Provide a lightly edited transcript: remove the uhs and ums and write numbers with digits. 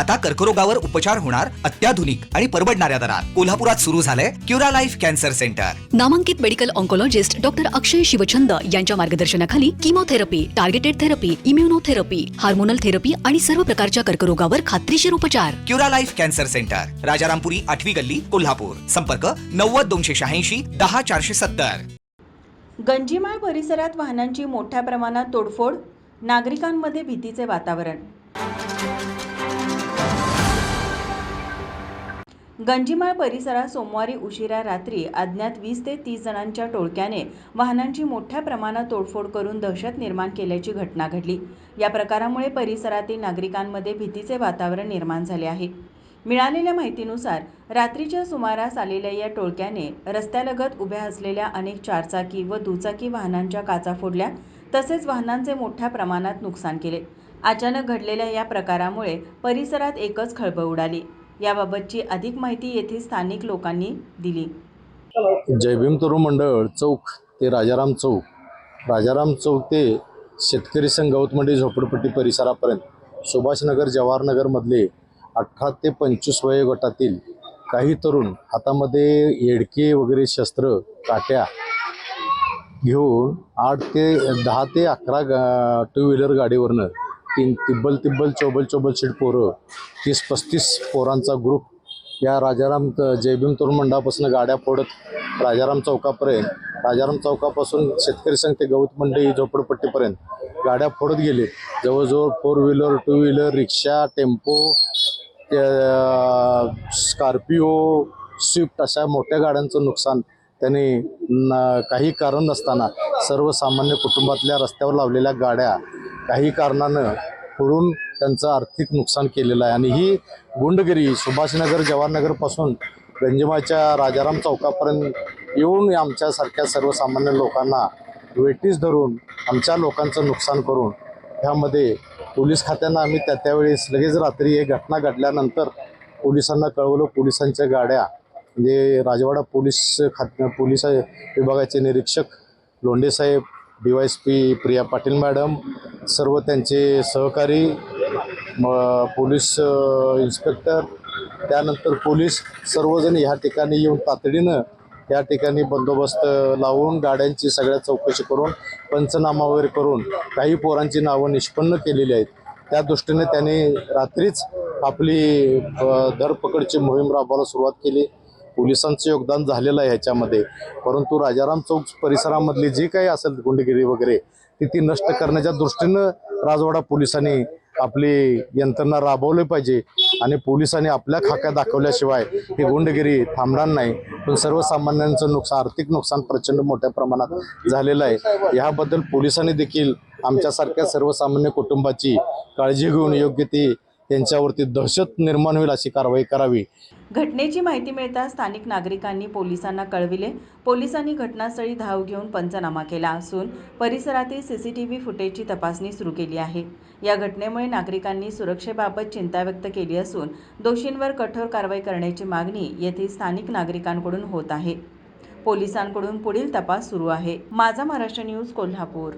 आता कर्करोगावर उपचार होणार अत्याधुनिक आणि परवडणाऱ्या दरात। कोल्हापुरात सुरू झालंय क्युरा लाईफ कॅन्सर सेंटर। नामांकित medical oncologist doctor Akshay Shivchand यांच्या मार्गदर्शनाखाली chemotherapy, targeted therapy, immunotherapy, hormonal therapy आणि सर्व प्रकारच्या कर्करोगावर खात्रीशीर उपचार। Cura Life cancer centre, Rajarampuri 8वी गल्ली, कोल्हापूर। संपर्क 90 286 10 470। गंजीमाळ परिसरात वाहनांची मोठ्या प्रमाणात तोडफोड, नागरिकांमध्ये भीतीचे वातावरण। गंजीमाळ परिसरात सोमवारी उशिरा रात्री अज्ञात 20 ते 30 जणांच्या टोळक्याने वाहनांची मोठ्या प्रमाणात तोडफोड करून दहशत निर्माण केल्याची घटना घडली। या प्रकारामुळे परिसरातील नागरिकांमध्ये भीतीचे वातावरण निर्माण झाले आहे। मिळालेल्या माहितीनुसार रात्रीच्या सुमारास आलेल्या या टोळक्याने रस्त्यालगत उभ्या असलेल्या अनेक चारचाकी व दुचाकी वाहनांच्या काचा फोडल्या, तसेच वाहनांचे मोठ्या प्रमाणात नुकसान केले। अचानक घडलेल्या या प्रकारामुळे परिसरात एकच खळबळ उडाली। याबाबतची अधिक माहिती येथील स्थानिक लोकांनी दिली। जय भीम तरुण मंडळ चौक ते राजाराम चौक, राजाराम चौक ते शेतकरी संघ गौतमंडी झोपडपट्टी परिसरापर्यंत सुभाषनगर जवाहरनगरमधले 18 ते 25 वयोगटातील काही तरुण हातामध्ये येडके वगैरे शस्त्र, काट्या घेऊन 8 ते 10 ते 11 टू व्हीलर गाडीवरनं तिब्बल चौबल सीट पोरं 30-35 पोरांचा ग्रुप या राजाराम जय भीम तरुण मंडळापासून गाड्या फोडत राजाराम चौकापर्यंत, राजाराम चौकापासून शेतकरी संघ ते गौतमंडी झोपडपट्टीपर्यंत गाड्या फोडत गेले। जवळजवळ 4 व्हीलर, 2 व्हीलर, रिक्षा, टेम्पो, स्कॉर्पिओ, स्विफ्ट अशा मोठ्या गाड्यांचं नुकसान त्यांनी काही कारण नसताना सर्वसामान्य कुटुंबातल्या रस्त्यावर लावलेल्या गाड्या काही कारणानं फोडून त्यांचं आर्थिक नुकसान केलेलं आहे। आणि ही गुंडगिरी सुभाषनगर जवाहरनगरपासून गंजीमाळच्या राजाराम चौकापर्यंत येऊन आमच्यासारख्या सर्वसामान्य लोकांना वेठीस धरून आमच्या लोकांचं नुकसान करून ह्यामध्ये पोलीस खात्यांना आम्ही त्यावेळेस लगेच रात्री एक घटना घडल्यानंतर पोलिसांना कळवलं। पोलिसांच्या गाड्या म्हणजे राजवाडा पोलीस विभागाचे निरीक्षक लोंढेसाहेब, DYSP प्रिया पाटील मॅडम, सर्व त्यांचे सहकारी, पोलीस इन्स्पेक्टर, त्यानंतर पोलीस सर्वजण ह्या ठिकाणी येऊन तातडीनं या ठिकाणी बंदोबस्त लावून गाड्यांची सगळ्या चौकशी करून पंचनामा वगैरे करून काही पोरांची नावं निष्पन्न केलेली आहेत। त्या दृष्टीने त्यांनी रात्रीच आपली धरपकडची मोहीम राबवायला सुरुवात केली। पोलिसांचं योगदान झालेलं आहे ह्याच्यामध्ये, परंतु राजाराम चौक परिसरामधली जी काही असेल गुंडगिरी वगैरे ती नष्ट करण्याच्या दृष्टीनं राजवाडा पोलिसांनी आपली यंत्रणा राबवली पाहिजे आणि पोलिसांनी आपल्या खाक्या दाखवल्याशिवाय ही गुंडगिरी थांबणार नाही। पण सर्वसामान्यांचं नुकसान, आर्थिक नुकसान प्रचंड मोठ्या प्रमाणात झालेलं आहे। याबद्दल पोलिसांनी देखील आमच्यासारख्या सर्वसामान्य कुटुंबाची काळजी घेऊन योग्य ती त्यांच्यावरती दहशत निर्माण होईल अशी कारवाई करावी। घटनेची माहिती मिळताच स्थानिक नागरिकांनी पोलिसांना कळविले। पोलिसांनी घटनास्थळी धाव घेऊन पंचनामा केला असून परिसरातील CCTV फुटेजची तपासणी सुरू केली आहे। या घटनेमुळे नागरिकांनी सुरक्षेबाबत चिंता व्यक्त केली असून दोषींवर कठोर कारवाई करण्याची मागणी येथील स्थानिक नागरिकांकडून होत आहे। पोलिसांकडून पुढील तपास सुरू आहे। माझा महाराष्ट्र न्यूज, कोल्हापूर।